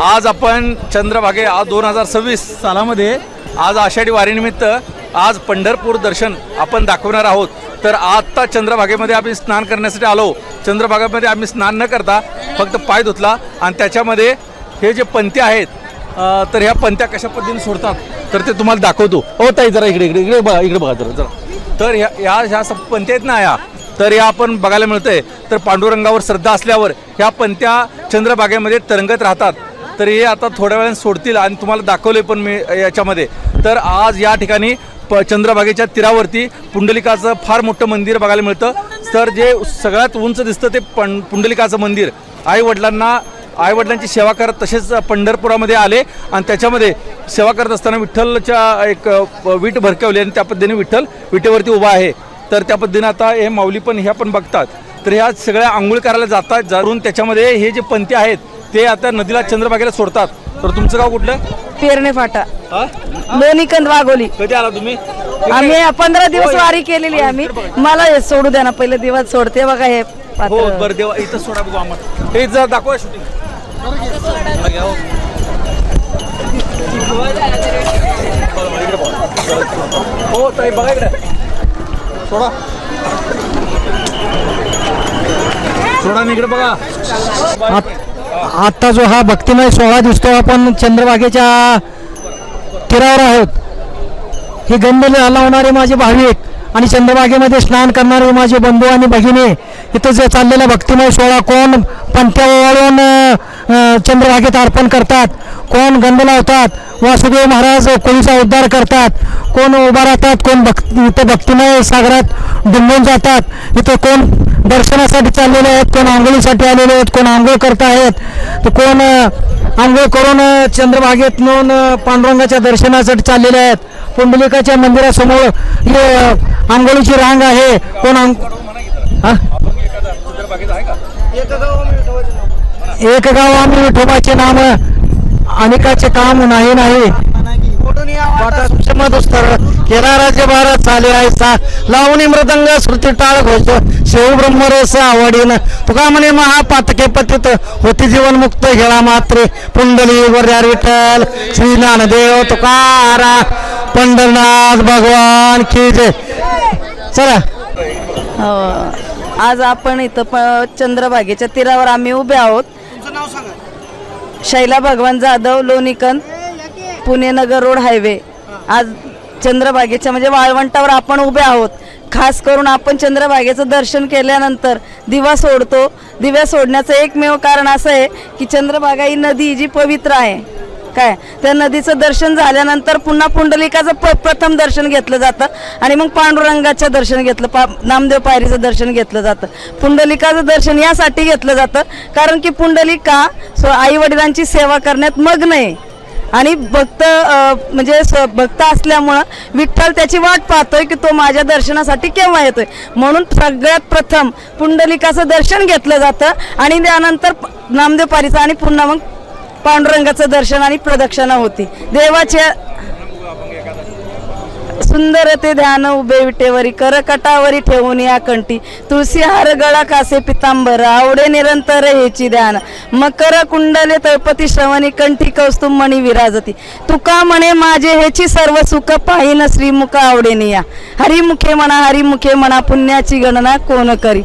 आज आपण चंद्रभागे आज 2026 सालामध्ये आज आषाढी वारीनिमित्त आज पंढरपूर दर्शन आपण दाखवणार आहोत। तर आता चंद्रभागेमध्ये आम्ही स्नान करण्यासाठी आलो। चंद्रभागेमध्ये आम्ही स्नान न करता फक्त पाय धुतला आणि त्याच्यामध्ये हे जे पंथ्या आहेत तर ह्या पंथ्या कशा पद्धतीने सोडतात तर ते तुम्हाला दाखवतो। हो ताई जरा इकडे बघा जरा। तर ह्या सब पंथ्या आहेत ना ह्या, तर या आपण बघायला मिळतंय। तर पांडुरंगावर श्रद्धा असल्यावर ह्या पंथ्या चंद्रभागेमध्ये तरंगत राहतात। तर हे आता थोड्या वेळाने सोडतील आणि तुम्हाला दाखवले पण मी याच्यामध्ये। तर आज या ठिकाणी चंद्रभागेच्या तीरावरती पुंडलिकाचं फार मोठं मंदिर बघायला मिळतं। तर जे सगळ्यात उंच दिसतं ते पुंडलिकाचं मंदिर। आईवडिलांची सेवा करत तसेच पंढरपुरामध्ये आले आणि त्याच्यामध्ये सेवा करत असताना विठ्ठलच्या एक वीट भरकवली आणि त्या पद्धतीने विठ्ठल विटेवरती उभा आहे। तर त्या पद्धतीने आता हे माऊली पण ह्या पण बघतात। तर ह्या सगळ्या आंघोळ करायला जातात, जाऊन त्याच्यामध्ये हे जे पंथ्य आहेत ते आता नदीला चंद्रभागेला सोडतात। तर तुमचं गाव कुठलं? पेरणे फाटा, लोणीकंद, वाघोली। कधी आला तुम्ही? आम्ही 15 दिवस वारी केलेली आम्ही। मला हे सोडू द्या ना, पहिले दिवस सोडते बघा हे हो बरं देवा इथं सोडा बघू आम्हाला। हे जर दाखवा शूटिंग हो ताई बघा इकडे सोडा इकडे बघा। आता जो हा भक्तिमय सोहळा दिसतो, आपण चंद्रभागेच्या तीरावर आहोत। ही गंध लावणारे माझे भाविक आणि चंद्रभागेमध्ये स्नान करणारे माझे बंधू आणि भगिनी, इथं जे चाललेला भक्तिमय सोहळा कोण पंथ्या ओवाळून चंद्रभागेत अर्पण करतात, कोण गंध लावतात, वासुदेव महाराज कोळीचा उद्धार करतात, कोण उभा राहतात, कोण इथं भक्तिमय सागरात डुंबून जातात। इथं कोण दर्शनासाठी चाललेले आहेत, कोण आंघोळीसाठी आलेले आहेत, कोण आंघोळ करत आहेत, तर कोण आंघोळ करून चंद्रभागेत नेऊन पांडुरंगाच्या दर्शनासाठी चाललेले आहेत। पुंडलिकाच्या मंदिरासमोर हे आंघोळीची रांग आहे। कोण एक गाव आम्ही विठोबाचे नाम अनेकाचे काम नाही केला राज्य भारत चाले आयसा लावणी मृदंग श्रुती टाळ घोष शिव ब्रह्मरस आवडीन तुका म्हणे महापातके पतित होती जीवन मुक्त हेळा मात्रे पुंडली गोर्यार विठ्ठल श्री ज्ञानदेव तुकारा पंढरनाथ भगवान की जय। चला आज आपण इथं चंद्रभागेच्या तीरावर आम्ही उभे आहोत। शैला भगवान जाधव, लोणीकंद, पुणे नगर रोड हायवे। आज चंद्रभागेच्या म्हणजे वाळवंटावर आपण उभे आहोत। खास करून आपण चंद्रभागेचं दर्शन केल्यानंतर दिवा सोडतो। दिव्या सोडण्याचं एकमेव कारण असं आहे की चंद्रभागा ही नदी जी पवित्र आहे, काय त्या नदीचं दर्शन झाल्यानंतर पुन्हा पुंडलिकाचं प्रथम दर्शन घेतलं जातं आणि मग पांडुरंगाचं दर्शन घेतलं, नामदेव पायरीचं दर्शन घेतलं जातं। पुंडलिकाचं दर्शन यासाठी घेतलं जातं कारण की पुंडलिका आई वडिलांची सेवा करण्यात मग्न आहे आणि भक्त भक्त असल्यामुळं विठ्ठल त्याची वाट पाहतोय की तो माझ्या दर्शनासाठी केव्हा येतोय। म्हणून सगळ्यात प्रथम पुंडलिकाचं दर्शन घेतलं जातं आणि त्यानंतर नामदेव पायरीचं आणि पुन्हा मग पांडुरंगाचं दर्शन आणि प्रदक्षिणा होती। देवाच्या सुंदर ते ध्यान उभे विटेवरी करकटावरी ठेवून या कंठी तुळसी हार गळा कासे पितांबर आवडे निरंतर हेची ध्यान मकर कुंडले तळपती श्रवणी कंठी कौस्तुभ मणी विराजती तुका म्हणे माझे हेची सर्व सुख पाहिन श्रीमुख आवडेनिया हरिमुखे म्हणा पुण्याची गणना कोण करी।